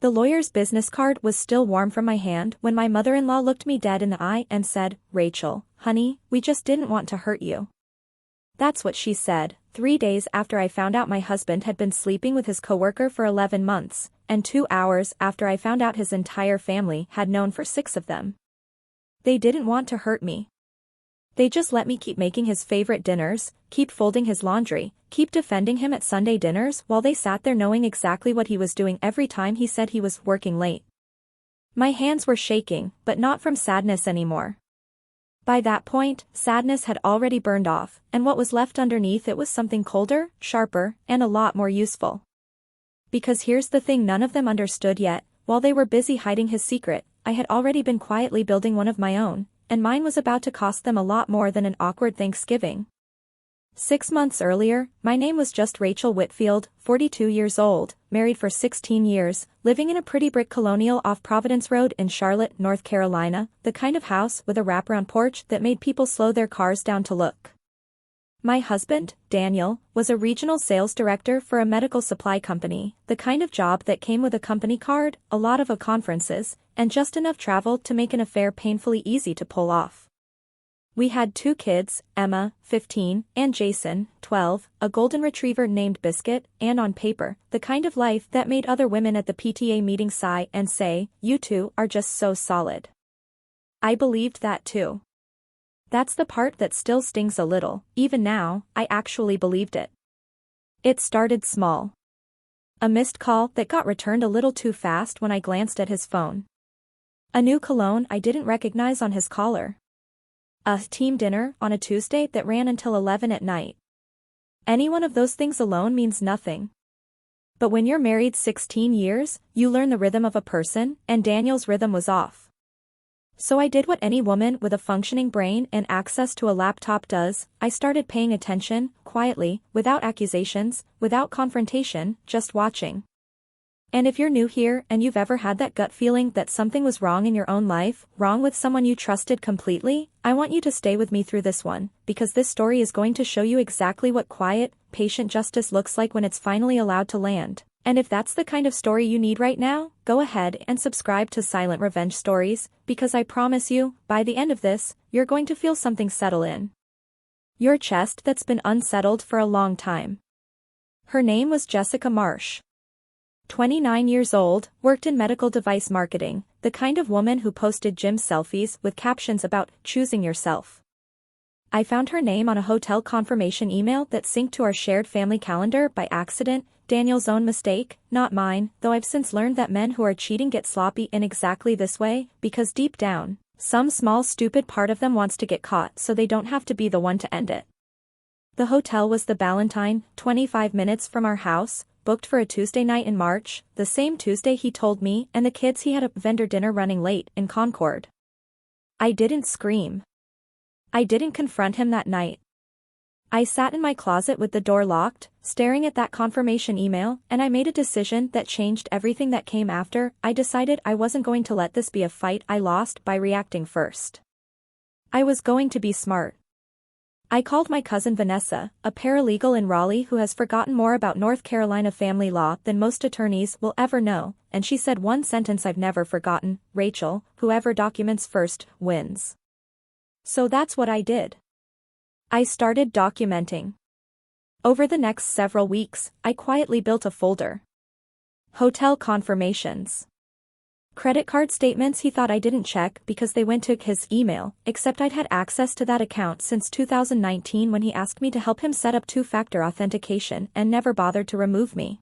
The lawyer's business card was still warm from my hand when my mother-in-law looked me dead in the eye and said, "Rachel, honey, we just didn't want to hurt you." That's what she said, 3 days after I found out my husband had been sleeping with his coworker for 11 months, and 2 hours after I found out his entire family had known for 6 of them. They didn't want to hurt me. They just let me keep making his favorite dinners, keep folding his laundry, keep defending him at Sunday dinners while they sat there knowing exactly what he was doing every time he said he was working late. My hands were shaking, but not from sadness anymore. By that point, sadness had already burned off, and what was left underneath it was something colder, sharper, and a lot more useful. Because here's the thing none of them understood yet, while they were busy hiding his secret, I had already been quietly building one of my own, and mine was about to cost them a lot more than an awkward Thanksgiving. 6 months earlier, my name was just Rachel Whitfield, 42 years old, married for 16 years, living in a pretty brick colonial off Providence Road in Charlotte, North Carolina, the kind of house with a wraparound porch that made people slow their cars down to look. My husband, Daniel, was a regional sales director for a medical supply company, the kind of job that came with a company card, a lot of conferences, and just enough travel to make an affair painfully easy to pull off. We had 2 kids, Emma, 15, and Jason, 12, a golden retriever named Biscuit, and on paper, the kind of life that made other women at the PTA meeting sigh and say, "You two are just so solid." I believed that too. That's the part that still stings a little, even now, I actually believed it. It started small. A missed call that got returned a little too fast when I glanced at his phone. A new cologne I didn't recognize on his collar. A team dinner on a Tuesday that ran until 11 at night. Any one of those things alone means nothing. But when you're married 16 years, you learn the rhythm of a person, and Daniel's rhythm was off. So I did what any woman with a functioning brain and access to a laptop does. I started paying attention, quietly, without accusations, without confrontation, just watching. And if you're new here and you've ever had that gut feeling that something was wrong in your own life, wrong with someone you trusted completely, I want you to stay with me through this one, because this story is going to show you exactly what quiet, patient justice looks like when it's finally allowed to land. And if that's the kind of story you need right now, go ahead and subscribe to Silent Revenge Stories, because I promise you, by the end of this, you're going to feel something settle in your chest that's been unsettled for a long time. Her name was Jessica Marsh. 29 years old, worked in medical device marketing, the kind of woman who posted gym selfies with captions about choosing yourself. I found her name on a hotel confirmation email that synced to our shared family calendar by accident, Daniel's own mistake, not mine, though I've since learned that men who are cheating get sloppy in exactly this way, because deep down, some small stupid part of them wants to get caught so they don't have to be the one to end it. The hotel was the Ballantine, 25 minutes from our house, booked for a Tuesday night in March, the same Tuesday he told me and the kids he had a vendor dinner running late in Concord. I didn't scream. I didn't confront him that night. I sat in my closet with the door locked, staring at that confirmation email, and I made a decision that changed everything that came after. I decided I wasn't going to let this be a fight I lost by reacting first. I was going to be smart. I called my cousin Vanessa, a paralegal in Raleigh who has forgotten more about North Carolina family law than most attorneys will ever know, and she said one sentence I've never forgotten: "Rachel, whoever documents first, wins." So that's what I did. I started documenting. Over the next several weeks, I quietly built a folder. Hotel confirmations. Credit card statements he thought I didn't check because they went to his email, except I'd had access to that account since 2019 when he asked me to help him set up 2-factor authentication and never bothered to remove me.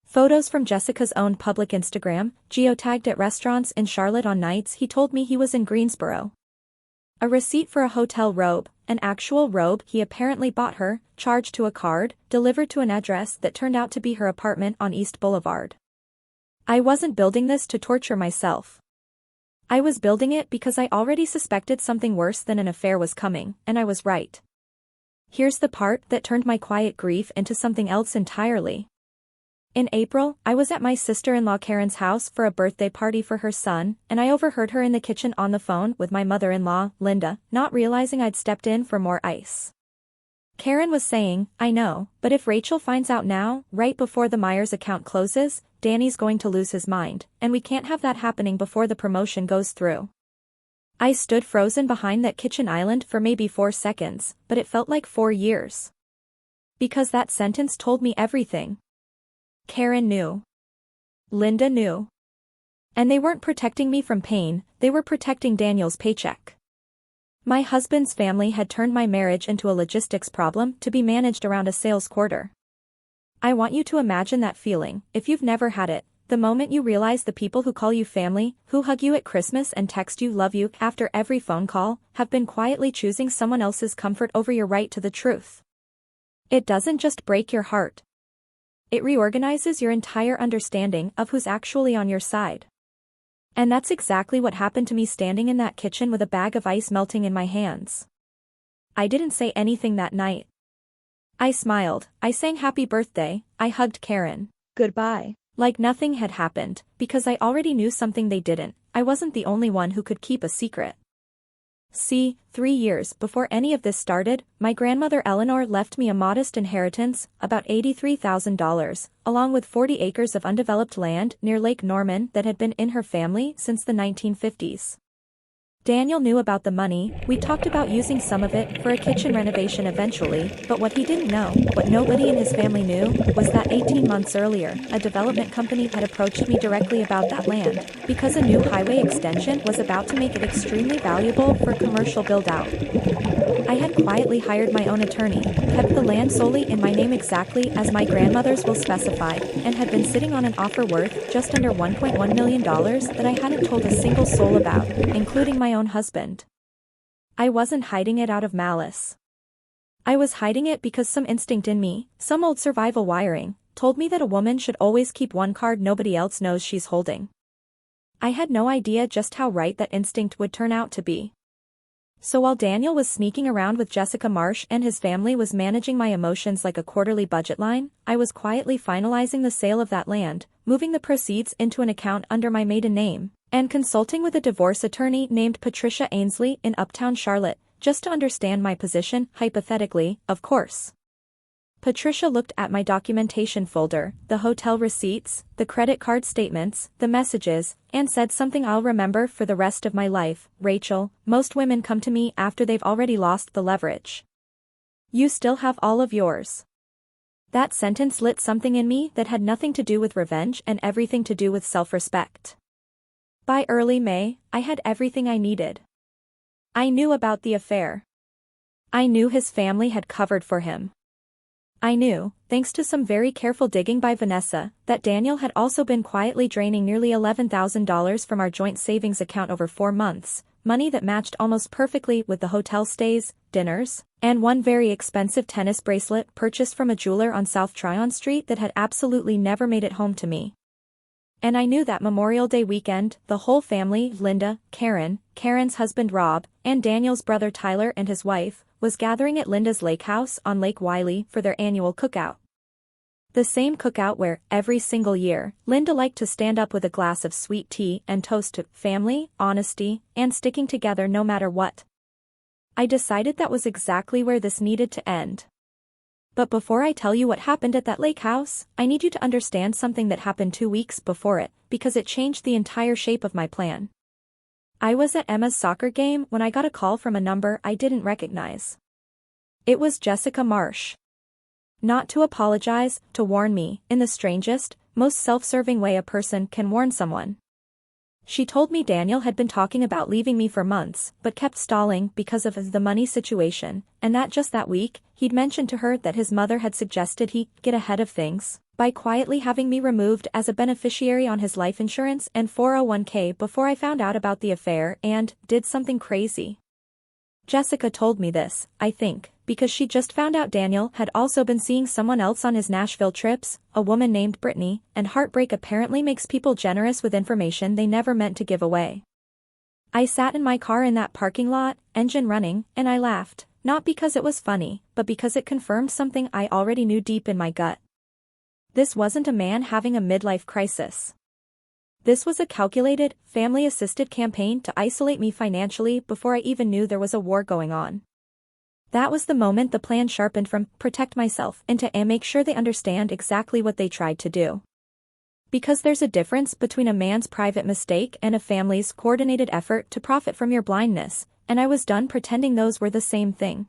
Photos from Jessica's own public Instagram, geotagged at restaurants in Charlotte on nights he told me he was in Greensboro. A receipt for a hotel robe, an actual robe he apparently bought her, charged to a card, delivered to an address that turned out to be her apartment on East Boulevard. I wasn't building this to torture myself. I was building it because I already suspected something worse than an affair was coming, and I was right. Here's the part that turned my quiet grief into something else entirely. In April, I was at my sister-in-law Karen's house for a birthday party for her son, and I overheard her in the kitchen on the phone with my mother-in-law, Linda, not realizing I'd stepped in for more ice. Karen was saying, "I know, but if Rachel finds out now, right before the Myers account closes, Danny's going to lose his mind, and we can't have that happening before the promotion goes through. I stood frozen behind that kitchen island for maybe 4 seconds, but it felt like 4 years. Because that sentence told me everything. Karen knew. Linda knew. And they weren't protecting me from pain, they were protecting Daniel's paycheck. My husband's family had turned my marriage into a logistics problem to be managed around a sales quarter. I want you to imagine that feeling, if you've never had it, the moment you realize the people who call you family, who hug you at Christmas and text you love you after every phone call, have been quietly choosing someone else's comfort over your right to the truth. It doesn't just break your heart. It reorganizes your entire understanding of who's actually on your side. And that's exactly what happened to me standing in that kitchen with a bag of ice melting in my hands. I didn't say anything that night. I smiled, I sang happy birthday, I hugged Karen. Goodbye. Like nothing had happened, because I already knew something they didn't. I wasn't the only one who could keep a secret. See, 3 years before any of this started, my grandmother Eleanor left me a modest inheritance, about $83,000, along with 40 acres of undeveloped land near Lake Norman that had been in her family since the 1950s. Daniel knew about the money, we talked about using some of it for a kitchen renovation eventually, but what he didn't know, what nobody in his family knew, was that 18 months earlier, a development company had approached me directly about that land, because a new highway extension was about to make it extremely valuable for commercial build-out. I had quietly hired my own attorney, kept the land solely in my name exactly as my grandmother's will specified, and had been sitting on an offer worth just under $1.1 million that I hadn't told a single soul about, including my own husband. I wasn't hiding it out of malice. I was hiding it because some instinct in me, some old survival wiring, told me that a woman should always keep one card nobody else knows she's holding. I had no idea just how right that instinct would turn out to be. So while Daniel was sneaking around with Jessica Marsh and his family was managing my emotions like a quarterly budget line, I was quietly finalizing the sale of that land, moving the proceeds into an account under my maiden name, and consulting with a divorce attorney named Patricia Ainsley in Uptown Charlotte, just to understand my position, hypothetically, of course. Patricia looked at my documentation folder, the hotel receipts, the credit card statements, the messages, and said something I'll remember for the rest of my life. Rachel, most women come to me after they've already lost the leverage. You still have all of yours. That sentence lit something in me that had nothing to do with revenge and everything to do with self-respect. By early May, I had everything I needed. I knew about the affair. I knew his family had covered for him. I knew, thanks to some very careful digging by Vanessa, that Daniel had also been quietly draining nearly $11,000 from our joint savings account over 4 months, money that matched almost perfectly with the hotel stays, dinners, and one very expensive tennis bracelet purchased from a jeweler on South Tryon Street that had absolutely never made it home to me. And I knew that Memorial Day weekend, the whole family, Linda, Karen, Karen's husband Rob, and Daniel's brother Tyler and his wife, was gathering at Linda's lake house on Lake Wiley for their annual cookout. The same cookout where, every single year, Linda liked to stand up with a glass of sweet tea and toast to family, honesty, and sticking together no matter what. I decided that was exactly where this needed to end. But before I tell you what happened at that lake house, I need you to understand something that happened 2 weeks before it, because it changed the entire shape of my plan. I was at Emma's soccer game when I got a call from a number I didn't recognize. It was Jessica Marsh. Not to apologize, to warn me, in the strangest, most self-serving way a person can warn someone. She told me Daniel had been talking about leaving me for months, but kept stalling because of the money situation, and that just that week, he'd mentioned to her that his mother had suggested he get ahead of things by quietly having me removed as a beneficiary on his life insurance and 401k before I found out about the affair and did something crazy. Jessica told me this, I think, because she just found out Daniel had also been seeing someone else on his Nashville trips, a woman named Brittany, and heartbreak apparently makes people generous with information they never meant to give away. I sat in my car in that parking lot, engine running, and I laughed, not because it was funny, but because it confirmed something I already knew deep in my gut. This wasn't a man having a midlife crisis. This was a calculated, family-assisted campaign to isolate me financially before I even knew there was a war going on. That was the moment the plan sharpened from protect myself into and make sure they understand exactly what they tried to do. Because there's a difference between a man's private mistake and a family's coordinated effort to profit from your blindness, and I was done pretending those were the same thing.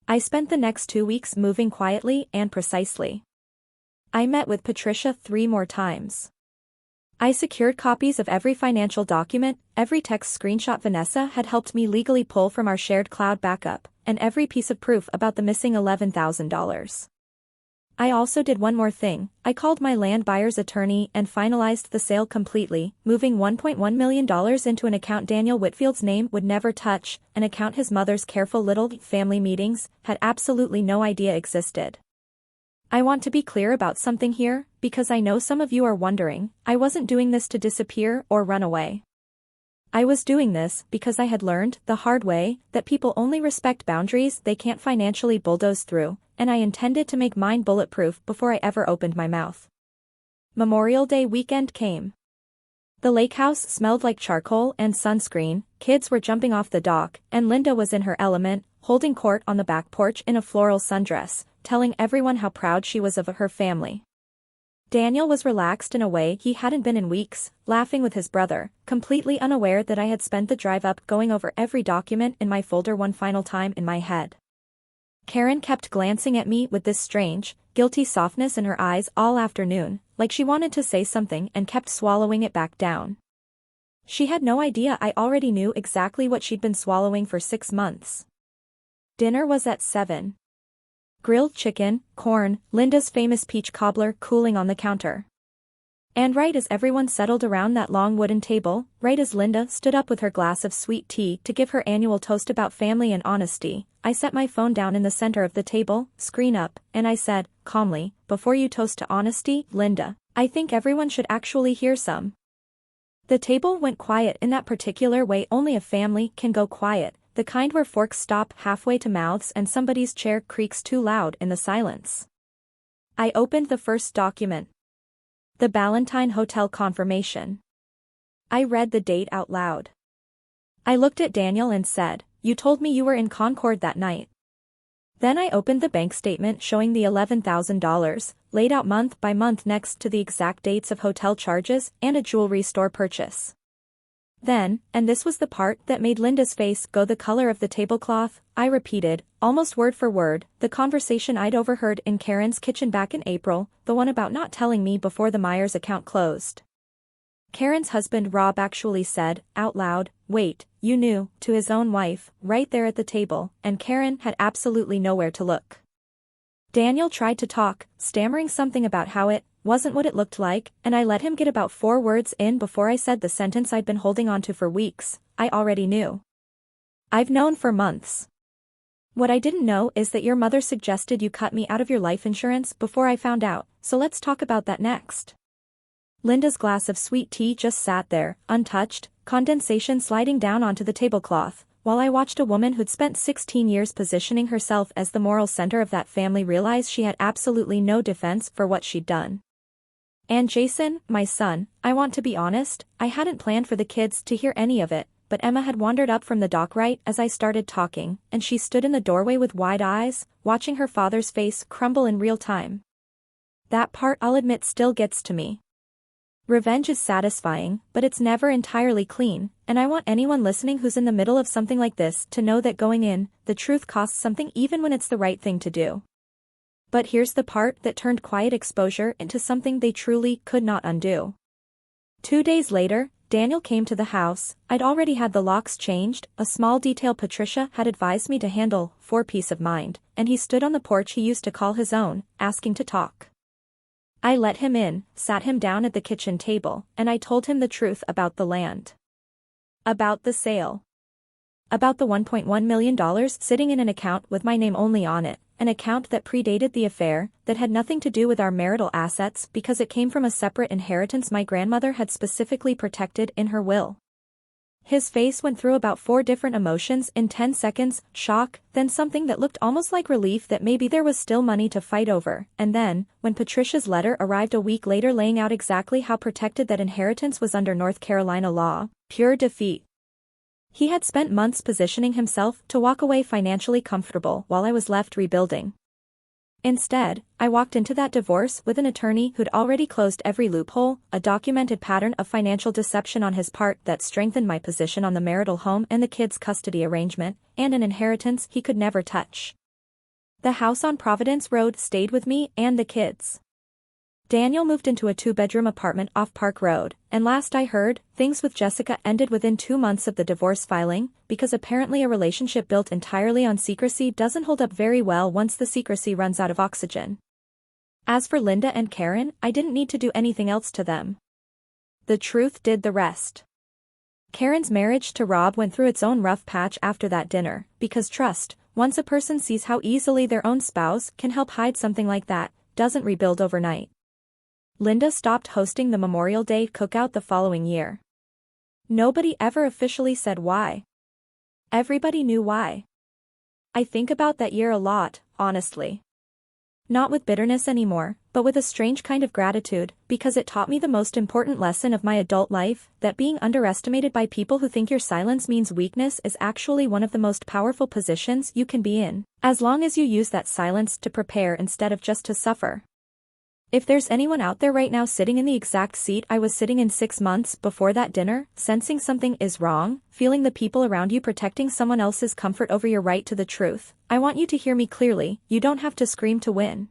I spent the next 2 weeks moving quietly and precisely. I met with Patricia 3 more times. I secured copies of every financial document, every text screenshot Vanessa had helped me legally pull from our shared cloud backup, and every piece of proof about the missing $11,000. I also did one more thing. I called my land buyer's attorney and finalized the sale completely, moving $1.1 million into an account Daniel Whitfield's name would never touch, an account his mother's careful little family meetings had absolutely no idea existed. I want to be clear about something here, because I know some of you are wondering. I wasn't doing this to disappear or run away. I was doing this because I had learned the hard way that people only respect boundaries they can't financially bulldoze through, and I intended to make mine bulletproof before I ever opened my mouth. Memorial Day weekend came. The lake house smelled like charcoal and sunscreen, kids were jumping off the dock, and Linda was in her element, holding court on the back porch in a floral sundress, telling everyone how proud she was of her family. Daniel was relaxed in a way he hadn't been in weeks, laughing with his brother, completely unaware that I had spent the drive up going over every document in my folder one final time in my head. Karen kept glancing at me with this strange, guilty softness in her eyes all afternoon, like she wanted to say something and kept swallowing it back down. She had no idea I already knew exactly what she'd been swallowing for 6 months. Dinner was at 7. Grilled chicken, corn, Linda's famous peach cobbler cooling on the counter. And right as everyone settled around that long wooden table, right as Linda stood up with her glass of sweet tea to give her annual toast about family and honesty, I set my phone down in the center of the table, screen up, and I said, calmly, before you toast to honesty, Linda, I think everyone should actually hear some. The table went quiet in that particular way only a family can go quiet, the kind where forks stop halfway to mouths and somebody's chair creaks too loud in the silence. I opened the first document. The Ballantine Hotel confirmation. I read the date out loud. I looked at Daniel and said, "You told me you were in Concord that night." Then I opened the bank statement showing the $11,000, laid out month by month next to the exact dates of hotel charges and a jewelry store purchase. Then, and this was the part that made Linda's face go the color of the tablecloth, I repeated, almost word for word, the conversation I'd overheard in Karen's kitchen back in April, the one about not telling me before the Myers account closed. Karen's husband Rob actually said, out loud, "Wait, you knew," to his own wife, right there at the table, and Karen had absolutely nowhere to look. Daniel tried to talk, stammering something about how it wasn't what it looked like, and I let him get about 4 words in before I said the sentence I'd been holding on to for weeks. I already knew. I've known for months. What I didn't know is that your mother suggested you cut me out of your life insurance before I found out, so let's talk about that next. Linda's glass of sweet tea just sat there, untouched, condensation sliding down onto the tablecloth, while I watched a woman who'd spent 16 years positioning herself as the moral center of that family realize she had absolutely no defense for what she'd done. And Jason, my son, I want to be honest, I hadn't planned for the kids to hear any of it, but Emma had wandered up from the dock right as I started talking, and she stood in the doorway with wide eyes, watching her father's face crumble in real time. That part I'll admit still gets to me. Revenge is satisfying, but it's never entirely clean, and I want anyone listening who's in the middle of something like this to know that going in, the truth costs something even when it's the right thing to do. But here's the part that turned quiet exposure into something they truly could not undo. 2 days later, Daniel came to the house. I'd already had the locks changed, a small detail Patricia had advised me to handle, for peace of mind, and he stood on the porch he used to call his own, asking to talk. I let him in, sat him down at the kitchen table, and I told him the truth about the land. About the sale. About the $1.1 million sitting in an account with my name only on it, an account that predated the affair, that had nothing to do with our marital assets because it came from a separate inheritance my grandmother had specifically protected in her will. His face went through about 4 different emotions in 10 seconds, shock, then something that looked almost like relief that maybe there was still money to fight over, and then, when Patricia's letter arrived a week later laying out exactly how protected that inheritance was under North Carolina law, pure defeat. He had spent months positioning himself to walk away financially comfortable while I was left rebuilding. Instead, I walked into that divorce with an attorney who'd already closed every loophole, a documented pattern of financial deception on his part that strengthened my position on the marital home and the kids' custody arrangement, and an inheritance he could never touch. The house on Providence Road stayed with me and the kids. Daniel moved into a 2-bedroom apartment off Park Road, and last I heard, things with Jessica ended within 2 months of the divorce filing, because apparently a relationship built entirely on secrecy doesn't hold up very well once the secrecy runs out of oxygen. As for Linda and Karen, I didn't need to do anything else to them. The truth did the rest. Karen's marriage to Rob went through its own rough patch after that dinner, because trust, once a person sees how easily their own spouse can help hide something like that, doesn't rebuild overnight. Linda stopped hosting the Memorial Day cookout the following year. Nobody ever officially said why. Everybody knew why. I think about that year a lot, honestly. Not with bitterness anymore, but with a strange kind of gratitude, because it taught me the most important lesson of my adult life, that being underestimated by people who think your silence means weakness is actually one of the most powerful positions you can be in, as long as you use that silence to prepare instead of just to suffer. If there's anyone out there right now sitting in the exact seat I was sitting in 6 months before that dinner, sensing something is wrong, feeling the people around you protecting someone else's comfort over your right to the truth, I want you to hear me clearly. You don't have to scream to win.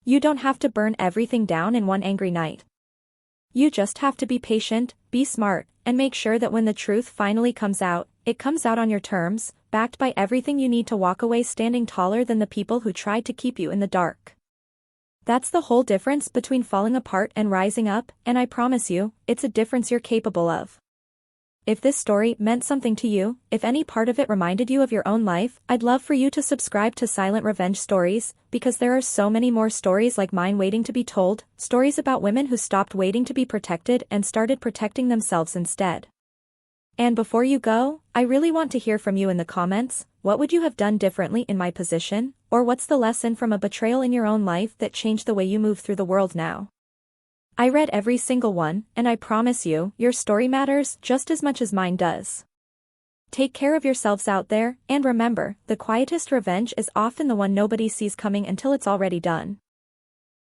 You don't have to burn everything down in one angry night. You just have to be patient, be smart, and make sure that when the truth finally comes out, it comes out on your terms, backed by everything you need to walk away standing taller than the people who tried to keep you in the dark. That's the whole difference between falling apart and rising up, and I promise you, it's a difference you're capable of. If this story meant something to you, if any part of it reminded you of your own life, I'd love for you to subscribe to Silent Revenge Stories, because there are so many more stories like mine waiting to be told, stories about women who stopped waiting to be protected and started protecting themselves instead. And before you go, I really want to hear from you in the comments. What would you have done differently in my position, or what's the lesson from a betrayal in your own life that changed the way you move through the world now? I read every single one, and I promise you, your story matters just as much as mine does. Take care of yourselves out there, and remember, the quietest revenge is often the one nobody sees coming until it's already done.